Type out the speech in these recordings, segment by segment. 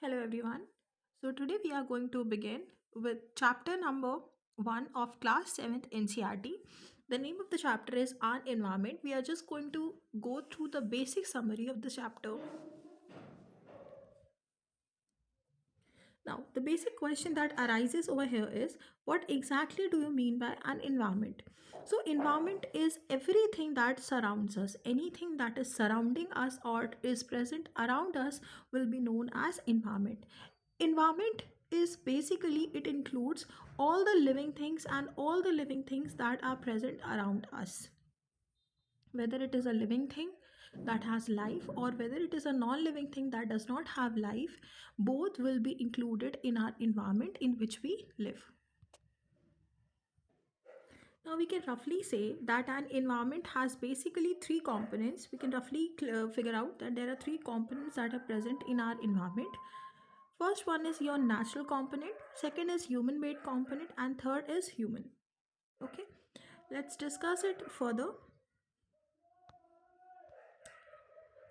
Hello everyone. So today we are going to begin with chapter number 1 of class 7th NCRT. The name of the chapter is Our Environment. We are just going to go through the basic summary of the chapter. Now, the basic question that arises over here is what exactly do you mean by an environment? So, environment is everything that surrounds us. Anything that is surrounding us or is present around us will be known as environment. Environment is basically it includes all the living things and all the living things that are present around us, whether it is a living thing that has life or whether it is a non-living thing that does not have life. Both will be included in our environment in which we live. Now we can roughly say that an environment has basically three components. We can roughly figure out that there are three components that are present in our environment. First one is your natural component, second is human made component, and third is human. Okay, let's discuss it further.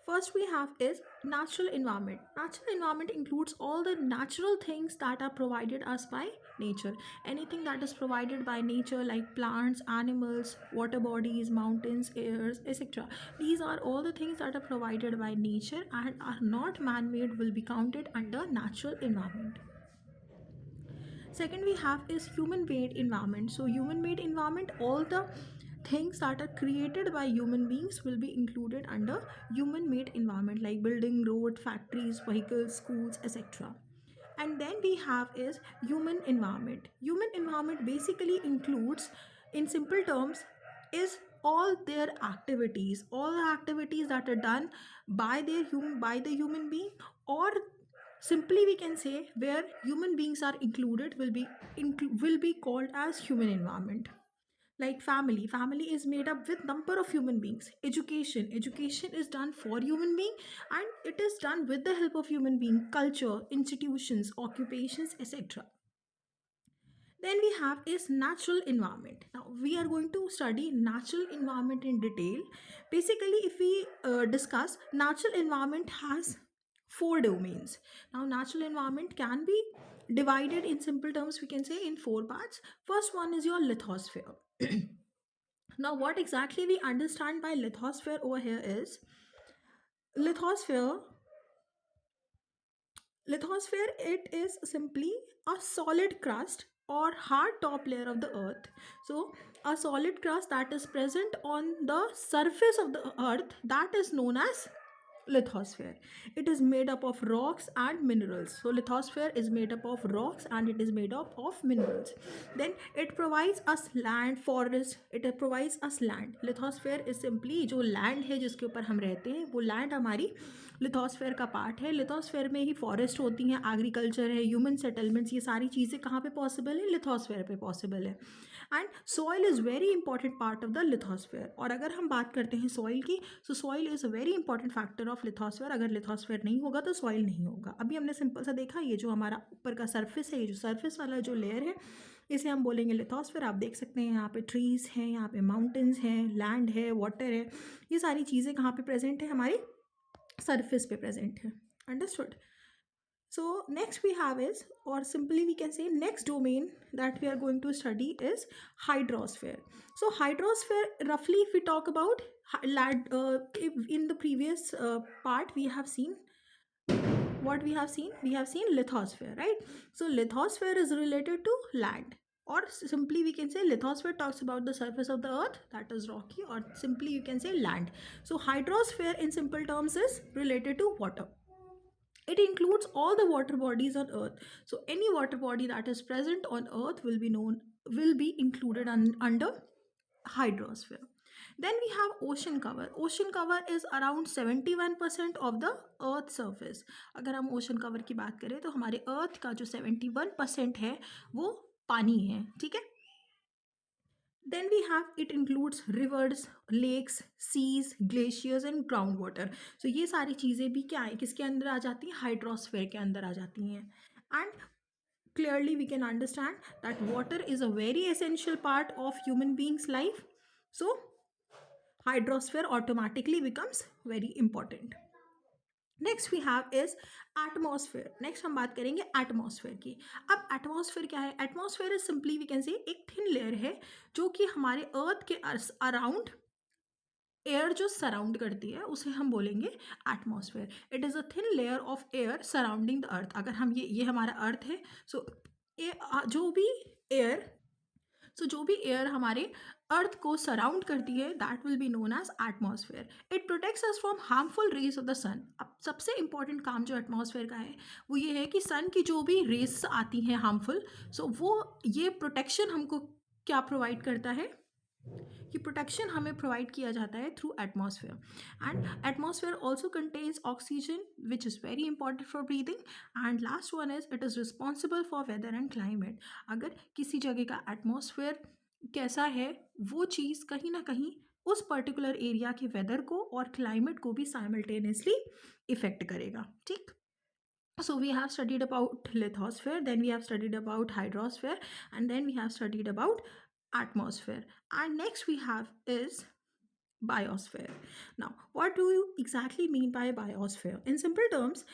First we have is natural environment. Natural environment includes all the natural things that are provided us by nature. Anything that is provided by nature like plants, animals, water bodies, mountains, airs, etc. These are all the things that are provided by nature and are not man-made will be counted under natural environment. Second we have is human made environment. So human made environment, all the things that are created by human beings will be included under human made environment like building, road, factories, vehicles, schools, etc. And then we have is human environment. Human environment basically includes, in simple terms, is all their activities, all the activities that are done by the human being, or simply we can say where human beings are included will be called as human environment. Like family is made up with number of human beings. Education is done for human being and it is done with the help of human being. Culture, institutions, occupations, etc. Then we have is natural environment. Now we are going to study natural environment in detail. Basically if we discuss, natural environment has four domains. Now natural environment can be divided in simple terms, we can say, in four parts. First one is your lithosphere. Now what exactly we understand by lithosphere over here is lithosphere lithosphere, it is simply a solid crust or hard top layer of the earth. So a solid crust that is present on the surface of the earth, that is known as lithosphere. It is made up of rocks and minerals. So lithosphere is made up of rocks and it is made up of minerals. Then it provides us land, forest, it provides us land. lithosphere is simply जो land है जिसके ऊपर हम रहते हैं, वो land हमारी lithosphere का पार्ट है. लिथोस्फेयर में ही फॉरेस्ट होती हैं, एग्रीकल्चर है, ह्यूमन सेटलमेंट्स, ये सारी चीज़ें कहाँ पे पॉसिबल है? लिथोस्फेयर पे पॉसिबल है. And soil is very important part of the lithosphere. और अगर हम बात करते हैं सॉइल की, तो soil is a very important factor of lithosphere. अगर लिथोस्फेयर नहीं होगा तो सॉइल नहीं होगा. अभी हमने सिंपल सा देखा, ये जो हमारा ऊपर का सरफेस है, ये जो सरफेस वाला जो लेयर है, इसे हम बोलेंगे लिथोस्फेयर. आप देख सकते हैं यहाँ पे ट्रीज़ हैं, यहाँ पे माउंटेन्स हैं, लैंड है, वाटर है, ये सारी चीज़ें कहाँ पे प्रेजेंट है? हमारी surface पे present है. Understood? So next we have is, or simply we can say, next domain that we are going to study is hydrosphere. So hydrosphere, roughly if we talk about in the previous part we have seen what we have seen lithosphere, right? So lithosphere is related to land, or simply we can say lithosphere talks about the surface of the earth, that is rocky, or simply you can say land. So hydrosphere in simple terms is related to water. It includes all the water bodies on earth. So any water body that is present on earth will be included under hydrosphere. Then we have ocean cover. Ocean cover is around 71% of the earth surface. अगर हम ocean cover की बात करें तो हमारे earth का जो 71% है वो पानी है. ठीक है. Then we have, it includes rivers, lakes, seas, glaciers and groundwater. So ये सारी चीज़ें भी क्या है, किसके अंदर आ जाती हैं? हाइड्रोस्फेयर के अंदर आ जाती हैं. And clearly we can understand that water is a very essential part of human beings life. So hydrosphere automatically becomes very important. Next we have is atmosphere. Next हम बात करेंगे एटमॉस्फेयर की। अब एटमॉस्फेयर क्या है? Atmosphere is simply we can say एक thin layer है जो कि हमारे अर्थ के अराउंड एयर जो सराउंड करती है उसे हम बोलेंगे atmosphere. It is a thin layer of air surrounding the earth. अगर हम ये हमारा अर्थ है, सो जो भी एयर जो भी एयर हमारे अर्थ को सराउंड करती है that will be known as atmosphere. It protects us from harmful rays of the sun. अब सबसे इंपॉर्टेंट काम जो एटमॉस्फेयर का है वो ये है कि सन की जो भी रेज आती हैं हार्मफुल, सो वो ये प्रोटेक्शन हमको क्या प्रोवाइड करता है कि प्रोटेक्शन हमें प्रोवाइड किया जाता है through atmosphere. And atmosphere also contains oxygen which is very important for breathing. And last one is it is responsible for weather and climate. अगर किसी जगह का एटमॉस्फेयर कैसा है वो चीज़ कहीं ना कहीं उस पर्टिकुलर एरिया के वेदर को और क्लाइमेट को भी साइमल्टेनियसली इफेक्ट करेगा। ठीक, so we have studied about lithosphere, then we have studied about hydrosphere, and then we have studied about atmosphere, and next we have is biosphere. Now what do you exactly mean by biosphere? In simple terms,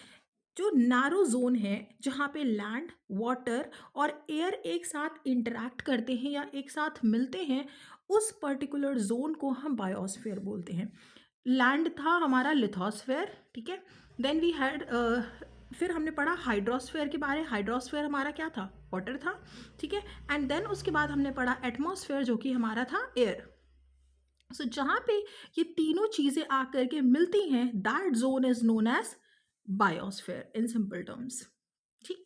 जो narrow zone है जहाँ पे land, water और air एक साथ interact करते हैं या एक साथ मिलते हैं, उस पर्टिकुलर जोन को हम बायोस्फीयर बोलते हैं। लैंड था हमारा लिथोस्फेयर, ठीक है। देन वी हैड फिर हमने पढ़ा हाइड्रोस्फेयर के बारे। हाइड्रोस्फेयर हमारा क्या था? वाटर था, ठीक है। एंड देन उसके बाद हमने पढ़ा एटमॉस्फेयर जो कि हमारा था एयर। सो जहाँ पे ये तीनों चीज़ें आकर के मिलती हैं that zone is known as biosphere in simple terms. ठीक,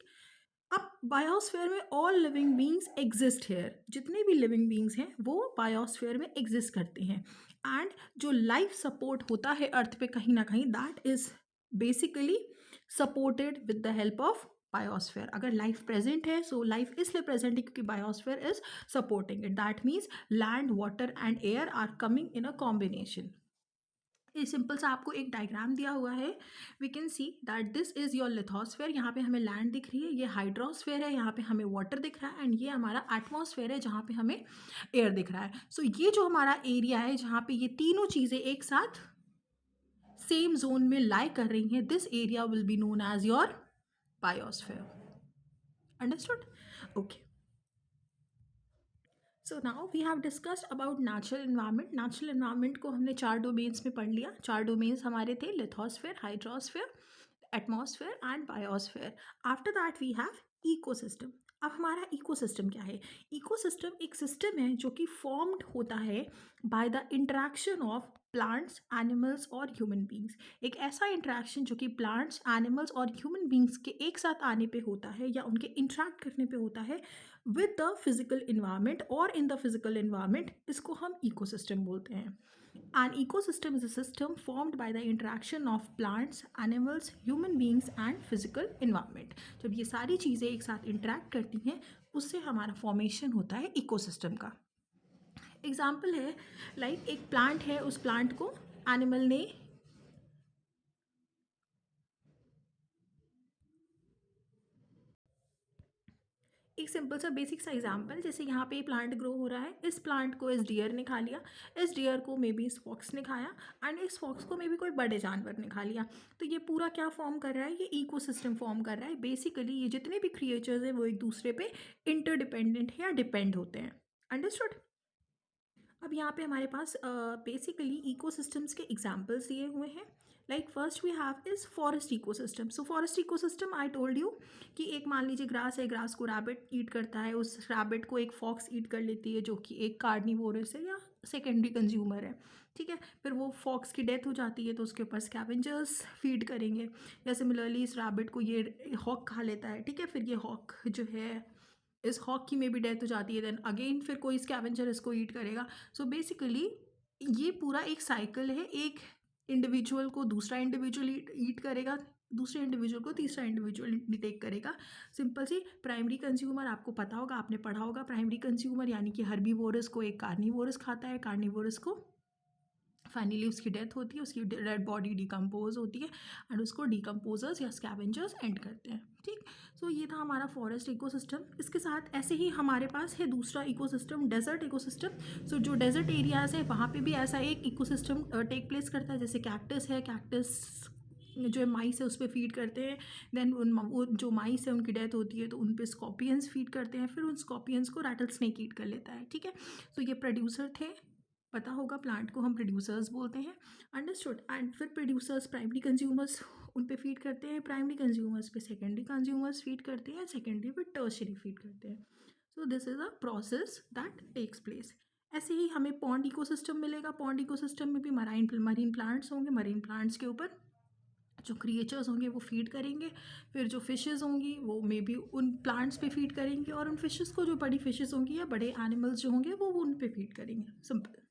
अब बायोस्फेयर में all living beings exist here. जितने भी लिविंग बींग्स हैं वो बायोस्फेयर में एग्जिस्ट करते हैं। एंड जो लाइफ सपोर्ट होता है अर्थ पे कहीं ना कहीं that is basically supported with the help of biosphere. अगर लाइफ प्रेजेंट है सो लाइफ इसलिए प्रेजेंट है क्योंकि biosphere is supporting it. That means land, water and air are coming in a combination. ये सिंपल सा आपको एक डायग्राम दिया हुआ है। We can see that this is your lithosphere. यहाँ पे हमें लैंड दिख रही है, ये हाइड्रोस्फेयर है, यहाँ पे हमें वाटर दिख रहा है, एंड ये हमारा एटमॉस्फेयर है जहाँ पे हमें एयर दिख रहा है। सो ये जो हमारा एरिया है जहाँ पे ये तीनों चीज़ें एक साथ सेम जोन में लाई कर रही हैं, this area will be known as your biosphere. Understood? Okay, so now we have discussed about natural environment. Natural environment को हमने 4 डोमेन्स में पढ़ लिया। 4 डोमेन्स हमारे थे lithosphere, hydrosphere, atmosphere and biosphere. After that we have ecosystem. अब हमारा ecosystem क्या है? इकोसिस्टम एक सिस्टम है जो कि फॉर्म्ड होता है by the interaction of plants, animals और ह्यूमन बींग्स। एक ऐसा इंटरेक्शन जो कि प्लांट्स, एनिमल्स और ह्यूमन बींग्स के एक साथ आने पे होता है या उनके इंटरेक्ट करने पे होता है विद द फिजिकल इन्वायरमेंट और इन द फिजिकल इन्वायरमेंट, इसको हम इकोसिस्टम बोलते हैं। An ecosystem is a system formed by the interaction of plants, animals, human beings and physical environment. जब ये सारी चीज़ें एक साथ इंटरेक्ट करती हैं उससे हमारा फॉर्मेशन होता है इकोसिस्टम का। एग्जाम्पल है लाइक एक प्लांट है, उस प्लांट को एनिमल ने एक सिंपल सा बेसिक सा एग्जांपल, जैसे यहाँ पे प्लांट ग्रो हो रहा है, इस प्लांट को इस डियर ने खा लिया, इस डियर को मे बी इस फॉक्स ने खाया, एंड इस फॉक्स को मे बी कोई बड़े जानवर ने खा लिया। तो ये पूरा क्या फॉर्म कर रहा है? ये इकोसिस्टम फॉर्म कर रहा है। बेसिकली ये जितने भी क्रिएचर्स हैं वो एक दूसरे पे इंटरडिपेंडेंट है या डिपेंड होते हैं। अंडरस्टूड? अब यहाँ पे हमारे पास बेसिकली इकोसिस्टम्स के एग्जांपल्स दिए हुए हैं। Like first we have is forest ecosystem. So forest ecosystem I told you कि एक मान लीजिए ग्रास है, ग्रास को रैबिट ईट करता है, उस रैबिट को एक फॉक्स ईट कर लेती है जो कि एक कार्निवोरस है या सेकेंडरी कंज्यूमर है, ठीक है। फिर वो फॉक्स की डेथ हो जाती है तो उसके ऊपर स्कैवेंजर्स फीड करेंगे, या सिमिलरली इस रैबिट को ये हॉक खा लेता है, ठीक है। फिर ये हॉक जो है, इस हॉक की में भी डेथ हो जाती है, देन अगेन फिर कोई स्कैवेंजर इसको ईट करेगा। सो बेसिकली ये पूरा एक साइकिल है। एक इंडिविजुअल को दूसरा इंडिविजुअल ईट करेगा, दूसरे इंडिविजुअल को तीसरा इंडिविजुअल टेक करेगा। सिंपल सी प्राइमरी कंज्यूमर आपको पता होगा, आपने पढ़ा होगा, प्राइमरी कंज्यूमर यानी कि हर्बीवोरस को एक कार्निवोरस खाता है, कार्निवोरस को फाइनली उसकी डेथ होती है, उसकी डेड बॉडी डिकम्पोज होती है एंड उसको डिकम्पोजर्स या स्कैवेंजर्स एंड करते हैं, ठीक। सो ये था हमारा फॉरेस्ट इकोसिस्टम। इसके साथ ऐसे ही हमारे पास है दूसरा इकोसिस्टम, डेजर्ट इकोसिस्टम। सो जो डेजर्ट एरियाज है वहाँ पे भी ऐसा एक इकोसिस्टम टेक प्लेस करता है। जैसे कैक्टस है, कैक्टस जो है माइस है उस पे फीड करते हैं। देन वो जो माइस है उनकी डेथ होती है तो उन पे स्कॉर्पियंस फीड करते हैं, फिर उन स्कॉर्पियंस को रैटल स्नेक ईट कर लेता है। ठीक है, तो ये प्रोड्यूसर थे, पता होगा प्लांट को हम प्रोड्यूसर्स बोलते हैं। अंडरस्टूड। एंड फिर प्रोड्यूसर्स प्राइमरी कंज्यूमर्स उन पे फीड करते हैं, प्राइमरी कंज्यूमर्स पे सेकेंडरी कंज्यूमर्स फीड करते हैं, सेकेंडरी पे टर्शरी फीड करते हैं। So this is a process that takes place. ऐसे ही हमें पॉन्ड इकोसिस्टम मिलेगा। पॉन्ड इकोसिस्टम में भी मरीन प्लांट्स होंगे, मरीन प्लांट्स के ऊपर जो क्रिएचर्स होंगे वो फीड करेंगे। फिर जो फिशेस होंगी वो मे बी उन प्लांट्स पे फीड करेंगे, और उन फिशेस को जो बड़ी फिशेस होंगी या बड़े एनिमल्स जो होंगे वो उन पे फीड करेंगे। Simple.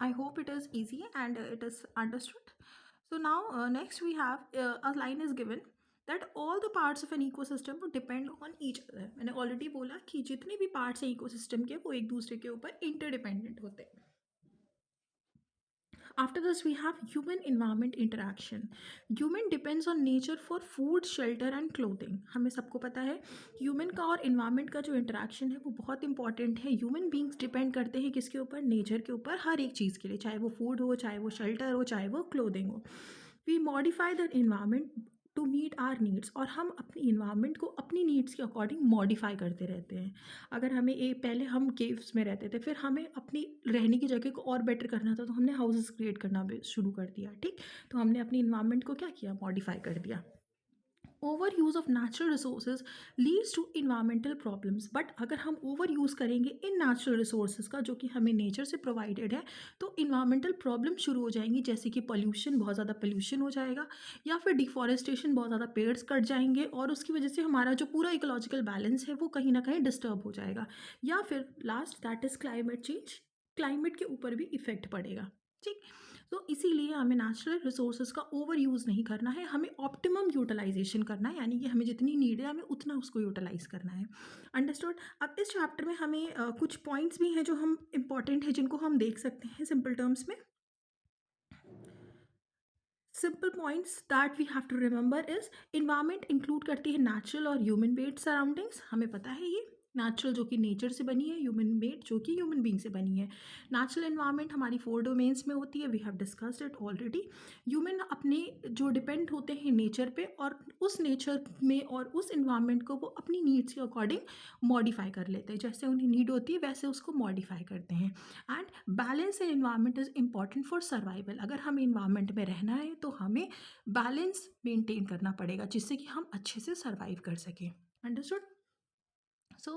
I hope it is easy and it is understood. So now next we have a line is given that all the parts of an ecosystem would depend on each other. मैंने already बोला कि जितने भी parts हैं ecosystem के वो एक दूसरे के ऊपर interdependent होते हैं। After this we have human environment interaction. Human depends on nature for food, shelter and clothing. हमें सबको पता है human का और environment का जो interaction है वो बहुत important है। Human beings depend करते हैं किसके ऊपर? नेचर के ऊपर, हर एक चीज़ के लिए, चाहे वो फूड हो, चाहे वो शेल्टर हो, चाहे वो क्लोथिंग हो। We modify the environment to meet our needs, और हम अपनी इन्वायरमेंट को अपनी नीड्स के अकॉर्डिंग मॉडिफाई करते रहते हैं। अगर हमें पहले हम केव्स में रहते थे, फिर हमें अपनी रहने की जगह को और बेटर करना था तो हमने हाउसेस क्रिएट करना भी शुरू कर दिया। ठीक, तो हमने अपनी इन्वायरमेंट को क्या किया? मॉडिफाई कर दिया। Over use of natural resources leads to environmental problems. But अगर हम ओवर यूज़ करेंगे इन नेचुरल रिसोर्सेज का जो कि हमें नेचर से प्रोवाइडेड है, तो इन्वायरमेंटल प्रॉब्लम शुरू हो जाएंगी, जैसे कि पॉल्यूशन, बहुत ज़्यादा पॉल्यूशन हो जाएगा, या फिर डिफॉरेस्टेशन, बहुत ज़्यादा पेड़ कट जाएंगे और उसकी वजह से हमारा जो पूरा इकोलॉजिकल बैलेंस है वो कहीं ना कहीं डिस्टर्ब हो जाएगा। या फिर last that is climate change, climate के ऊपर भी इफेक्ट पड़ेगा। ठीक, तो इसीलिए हमें नेचुरल रिसोर्सेज का ओवर यूज़ नहीं करना है, हमें ऑप्टिमम यूटिलाइजेशन करना है, यानी कि हमें जितनी नीड है हमें उतना उसको यूटिलाइज करना है। अंडरस्टूड। अब इस चैप्टर में हमें कुछ पॉइंट्स भी हैं जो हम इंपॉर्टेंट है जिनको हम देख सकते हैं सिंपल टर्म्स में। Simple points that we have to remember is environment include करती है नेचुरल और ह्यूमन मेड सराउंडिंग्स, हमें पता है ये। नेचुरल जो कि नेचर से बनी है, ह्यूमन मेड जो कि ह्यूमन बींग से बनी है। नेचुरल इन्वायरमेंट हमारी 4 डोमेन्स में होती है, we have discussed it already. Human अपने जो डिपेंड होते हैं नेचर पे, और उस नेचर में और उस इन्वायरमेंट को वो अपनी नीड्स के अकॉर्डिंग मॉडिफाई कर लेते हैं, जैसे उन्हें नीड होती है वैसे उसको मॉडिफाई करते हैं। And balance in environment is important for survival. अगर हमें इन्वायरमेंट में रहना है तो हमें बैलेंस मेंटेन करना पड़ेगा, जिससे कि हम अच्छे से सर्वाइव कर सकें। Understood. So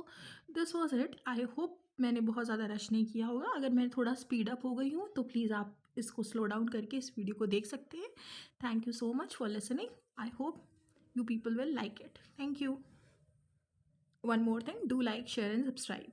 this was it. I hope मैंने बहुत ज़्यादा रश नहीं किया होगा। अगर मैं थोड़ा स्पीड अप हो गई हूँ तो प्लीज़ आप इसको स्लो डाउन करके इस वीडियो को देख सकते हैं। Thank you so much for listening. I hope you people will like it. Thank you. One more thing, do like, share and subscribe.